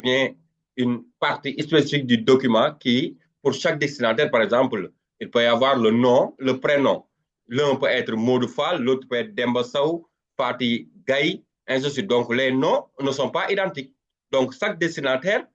bien une partie spécifique du document qui, pour chaque destinataire, par exemple, il peut y avoir le nom, le prénom. L'un peut être Modou Fall, l'autre peut être Demba Sow, Fatih Gaye, ainsi de suite. Donc, les noms ne sont pas identiques. Donc, chaque destinataire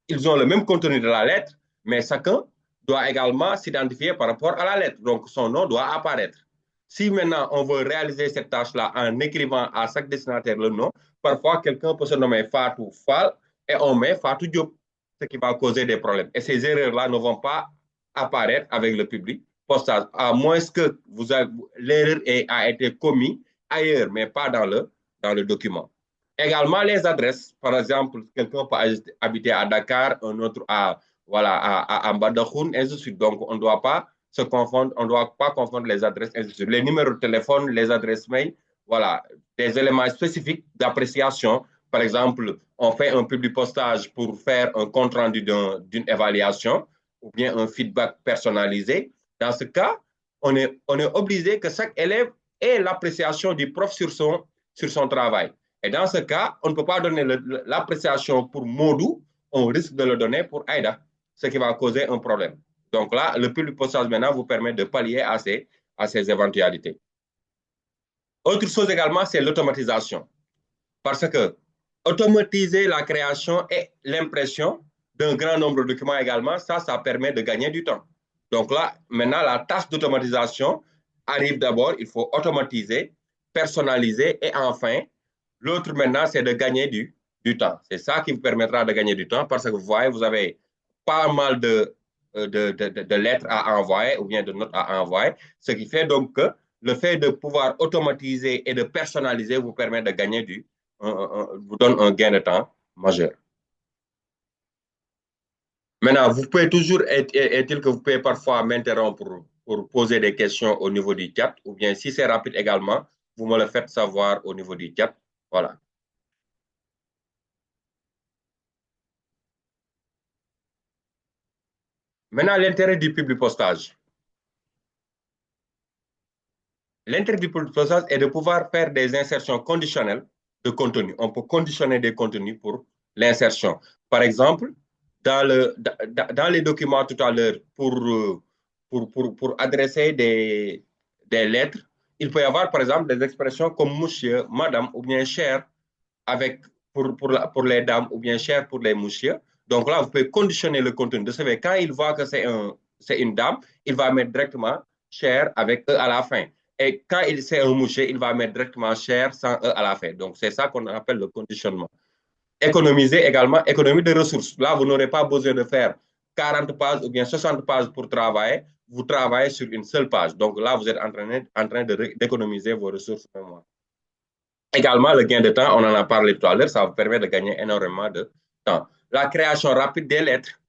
ils ont le même contenu de la lettre, mais chacun doit également s'identifier par rapport à la lettre. Donc, son nom doit apparaître. Si maintenant on veut réaliser cette tâche-là en écrivant à chaque destinataire le nom, parfois quelqu'un peut se nommer Fatou Fall et on met Fatou Diop, ce qui va causer des problèmes. Et ces erreurs-là ne vont pas apparaître avec le public postage, à moins que l'erreur a été commise ailleurs, mais pas dans le document. Également, les adresses. Par exemple, quelqu'un peut habiter à Dakar, un autre à Mbadakhoune, ainsi de suite. Donc, on ne doit pas se confondre, on ne doit pas confondre les adresses, ainsi de suite. Les numéros de téléphone, les adresses mail, voilà, des éléments spécifiques d'appréciation. Par exemple, on fait un public postage pour faire un compte rendu d'une évaluation ou bien un feedback personnalisé. Dans ce cas, on est obligé que chaque élève ait l'appréciation du prof sur son travail. Et dans ce cas, on ne peut pas donner l'appréciation pour Modou, on risque de le donner pour Aïda, ce qui va causer un problème. Donc là, le public postage maintenant vous permet de pallier à ces éventualités. Autre chose également, c'est l'automatisation. Parce que automatiser la création et l'impression d'un grand nombre de documents également, ça permet de gagner du temps. Donc là, maintenant, la tâche d'automatisation arrive d'abord, il faut automatiser, personnaliser et enfin, l'autre maintenant, c'est de gagner du temps. C'est ça qui vous permettra de gagner du temps parce que vous voyez, vous avez pas mal de lettres à envoyer ou bien de notes à envoyer, ce qui fait donc que le fait de pouvoir automatiser et de personnaliser vous permet de gagner vous donne un gain de temps majeur. Maintenant, vous pouvez toujours, est-il que vous pouvez parfois m'interrompre pour poser des questions au niveau du chat, ou bien si c'est rapide également, vous me le faites savoir au niveau du chat. Voilà. Maintenant, l'intérêt du public postage. L'intérêt du public postage est de pouvoir faire des insertions conditionnelles de contenu. On peut conditionner des contenus pour l'insertion. Par exemple, dans les documents tout à l'heure, pour adresser des lettres, il peut y avoir, par exemple, des expressions comme monsieur, madame ou bien cher avec, pour les dames ou bien cher pour les messieurs. Donc là, vous pouvez conditionner le contenu. De ce fait, quand il voit que c'est une dame, il va mettre directement cher avec E à la fin. Et quand c'est un monsieur, il va mettre directement cher sans E à la fin. Donc, c'est ça qu'on appelle le conditionnement. Économiser également, économie de ressources. Là, vous n'aurez pas besoin de faire 40 pages ou bien 60 pages pour travailler. Vous travaillez sur une seule page. Donc là, vous êtes en train d'économiser vos ressources mémoire. Également, le gain de temps, on en a parlé tout à l'heure, ça vous permet de gagner énormément de temps. La création rapide des lettres.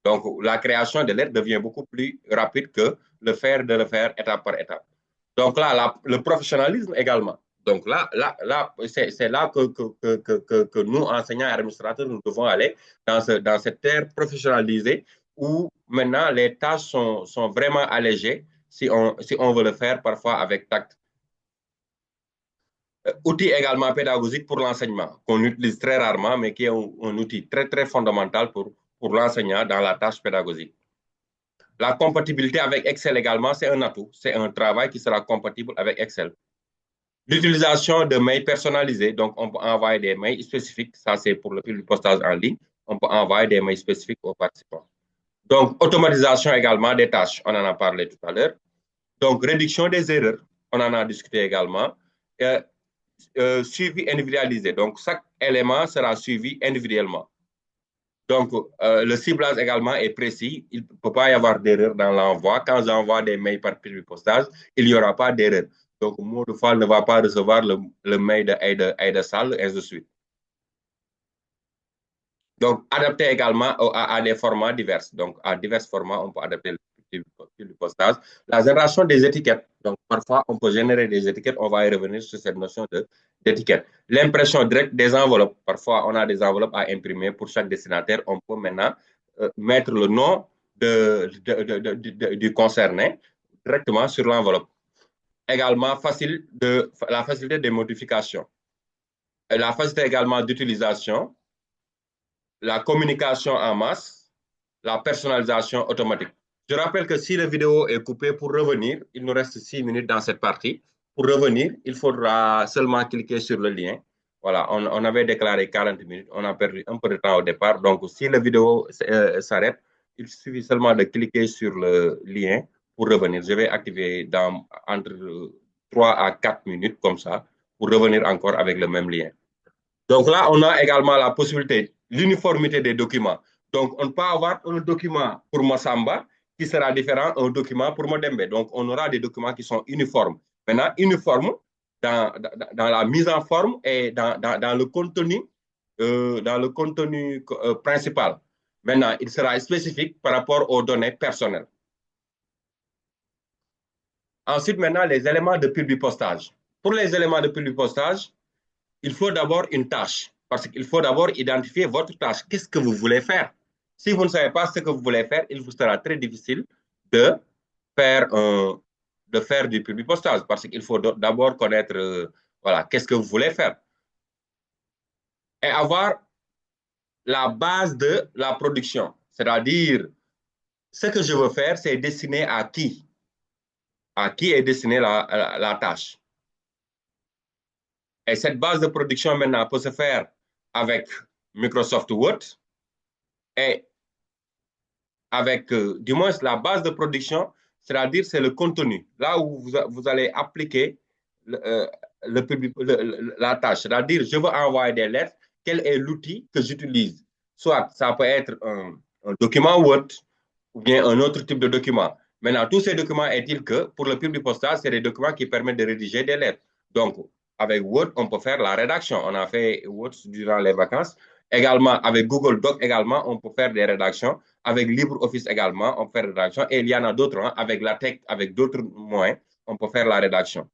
Donc, la création des lettres devient beaucoup plus rapide que de le faire étape par étape. Donc là, le professionnalisme également. Donc là c'est là que nous, enseignants et administrateurs, nous devons aller dans cette terre professionnalisée où maintenant les tâches sont vraiment allégées si on veut le faire parfois avec tact. Outil également pédagogique pour l'enseignement, qu'on utilise très rarement, mais qui est un outil très, très fondamental pour l'enseignant dans la tâche pédagogique. La compatibilité avec Excel également, c'est un atout. C'est un travail qui sera compatible avec Excel. L'utilisation de mails personnalisés, donc on peut envoyer des mails spécifiques, ça c'est pour le postage en ligne, on peut envoyer des mails spécifiques aux participants. Donc, automatisation également des tâches, on en a parlé tout à l'heure. Donc, réduction des erreurs, on en a discuté également. Suivi individualisé. Donc, chaque élément sera suivi individuellement. Donc, le ciblage également est précis. Il ne peut pas y avoir d'erreur dans l'envoi. Quand j'envoie des mails par public postage, il n'y aura pas d'erreur. Donc, Modou Fall ne va pas recevoir le mail d'Aïda Sall, et ainsi de suite. Donc, adapté également à des formats divers. Donc, à divers formats, on peut adapter le postage. La génération des étiquettes. Donc, parfois, on peut générer des étiquettes. On va y revenir sur cette notion d'étiquette. L'impression directe des enveloppes. Parfois, on a des enveloppes à imprimer pour chaque destinataire. On peut maintenant mettre le nom du concerné directement sur l'enveloppe. Également, la facilité des modifications. La facilité également d'utilisation la communication en masse, la personnalisation automatique. Je rappelle que si la vidéo est coupée, pour revenir, il nous reste 6 minutes dans cette partie. Pour revenir, il faudra seulement cliquer sur le lien. Voilà, on avait déclaré 40 minutes, on a perdu un peu de temps au départ. Donc, si la vidéo s'arrête, il suffit seulement de cliquer sur le lien pour revenir. Je vais activer entre 3 à 4 minutes comme ça pour revenir encore avec le même lien. Donc là, on a également la possibilité, l'uniformité des documents. Donc, on peut avoir un document pour Massamba qui sera différent d'un document pour Modembe. Donc, on aura des documents qui sont uniformes. Maintenant, uniformes dans la mise en forme et dans le contenu principal. Maintenant, il sera spécifique par rapport aux données personnelles. Ensuite, maintenant, les éléments de publipostage. Pour les éléments de publipostage, il faut d'abord une tâche. Parce qu'il faut d'abord identifier votre tâche. Qu'est-ce que vous voulez faire? Si vous ne savez pas ce que vous voulez faire, il vous sera très difficile de faire, du publipostage. Parce qu'il faut d'abord connaître, voilà, qu'est-ce que vous voulez faire. Et avoir la base de la production. C'est-à-dire, ce que je veux faire, c'est destiné à qui? À qui est destinée la tâche? Et cette base de production maintenant peut se faire avec Microsoft Word et avec, du moins, la base de production, c'est-à-dire c'est le contenu. Là où vous allez appliquer la tâche. C'est-à-dire, je veux envoyer des lettres, quel est l'outil que j'utilise? Soit ça peut être un document Word ou bien un autre type de document. Maintenant, tous ces documents, est-il que pour le public postal, c'est des documents qui permettent de rédiger des lettres. Donc, avec Word, on peut faire la rédaction. On a fait Word durant les vacances. Également, avec Google Doc, également, on peut faire des rédactions. Avec LibreOffice également, on peut faire des rédactions. Et il y en a d'autres, hein, avec LaTeX, avec d'autres moyens, on peut faire la rédaction.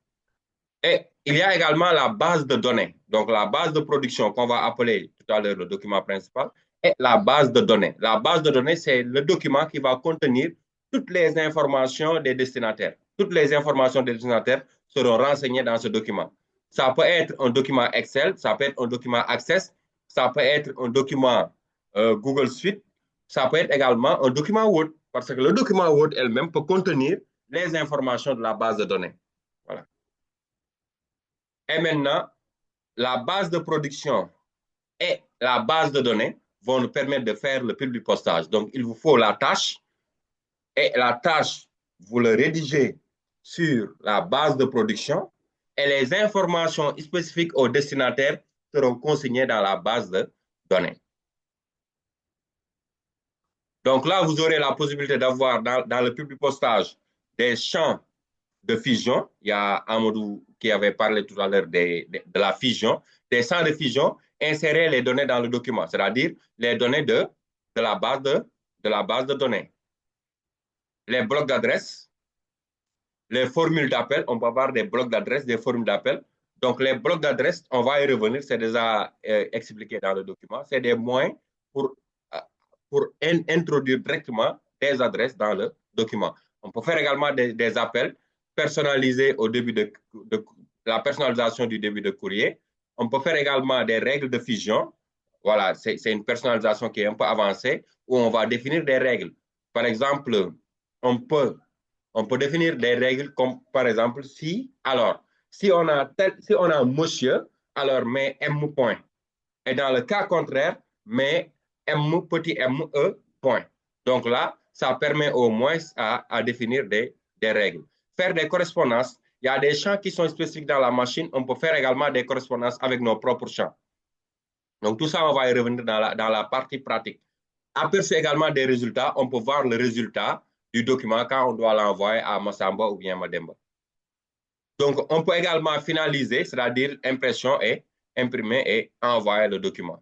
Et il y a également la base de données. Donc, la base de production qu'on va appeler tout à l'heure le document principal et la base de données. La base de données, c'est le document qui va contenir toutes les informations des destinataires. Toutes les informations des destinataires seront renseignées dans ce document. Ça peut être un document Excel, ça peut être un document Access, ça peut être un document Google Suite, ça peut être également un document Word, parce que le document Word elle-même peut contenir les informations de la base de données. Voilà. Et maintenant, la base de production et la base de données vont nous permettre de faire le public postage. Donc, il vous faut la tâche et la tâche, vous le rédigez sur la base de production et les informations spécifiques au destinataire seront consignées dans la base de données. Donc là, vous aurez la possibilité d'avoir dans le public postage des champs de fusion. Il y a Amadou qui avait parlé tout à l'heure de la fusion. Des champs de fusion, insérer les données dans le document, c'est-à-dire les données de la base de données. Les blocs d'adresse, les formules d'appel, on peut avoir des blocs d'adresse, des formules d'appel. Donc, les blocs d'adresse, on va y revenir, c'est déjà expliqué dans le document. C'est des moyens pour introduire directement des adresses dans le document. On peut faire également des appels personnalisés au début de la personnalisation du début de courrier. On peut faire également des règles de fusion. Voilà, c'est une personnalisation qui est un peu avancée où on va définir des règles. Par exemple, on peut définir des règles comme, par exemple, si on a monsieur, alors mais M point. Et dans le cas contraire, mais M petit m e point. Donc là, ça permet au moins à définir des règles. Faire des correspondances, il y a des champs qui sont spécifiques dans la machine. On peut faire également des correspondances avec nos propres champs. Donc tout ça, on va y revenir dans la partie pratique. Aperçu également des résultats, on peut voir le résultat du document quand on doit l'envoyer à Massamba ou bien Mademba. Donc, on peut également finaliser, c'est-à-dire impression et imprimer et envoyer le document.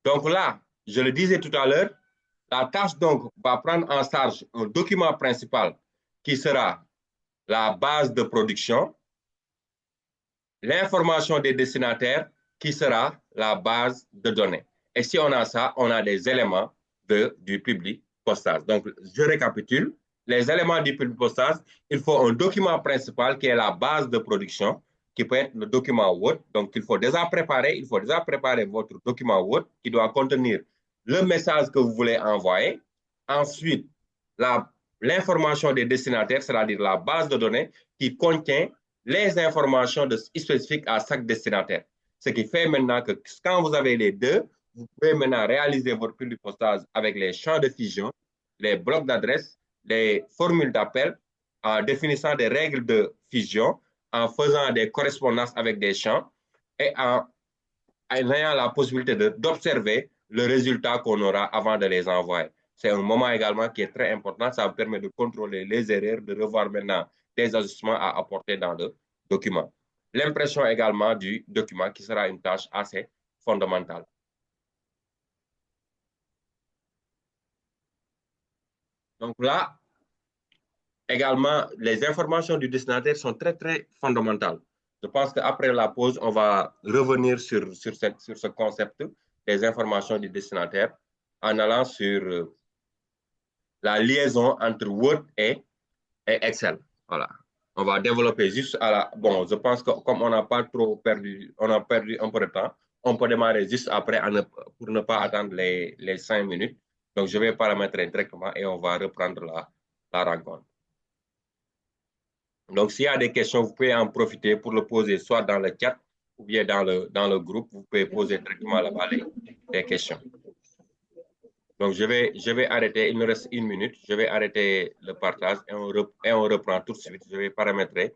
Donc là, je le disais tout à l'heure, la tâche donc va prendre en charge un document principal qui sera la base de production, l'information des destinataires qui sera la base de données. Et si on a ça, on a des éléments du public postage. Donc, je récapitule. Les éléments du public postage, il faut un document principal qui est la base de production, qui peut être le document Word. Donc, il faut déjà préparer votre document Word qui doit contenir le message que vous voulez envoyer. Ensuite, l'information des destinataires, c'est-à-dire la base de données qui contient les informations spécifiques à chaque destinataire. Ce qui fait maintenant que quand vous avez les deux, vous pouvez maintenant réaliser votre public postage avec les champs de fusion, les blocs d'adresse, les formules d'appel, en définissant des règles de fusion, en faisant des correspondances avec des champs et en ayant la possibilité d'observer le résultat qu'on aura avant de les envoyer. C'est un moment également qui est très important. Ça vous permet de contrôler les erreurs, de revoir maintenant des ajustements à apporter dans le document. L'impression également du document qui sera une tâche assez fondamentale. Donc là, également, les informations du destinataire sont très, très fondamentales. Je pense qu'après la pause, on va revenir sur ce concept des informations du destinataire en allant sur la liaison entre Word et Excel. Voilà. On va développer juste à la... Bon, je pense que comme on n'a pas trop perdu, on a perdu un peu de temps, on peut démarrer juste après pour ne pas attendre les 5 minutes. Donc, je vais paramétrer directement et on va reprendre la rencontre. Donc, s'il y a des questions, vous pouvez en profiter pour le poser soit dans le chat ou bien dans le groupe. Vous pouvez poser directement là-bas les questions. Donc, je vais arrêter. Il me reste 1 minute. Je vais arrêter le partage et on reprend tout de suite. Je vais paramétrer.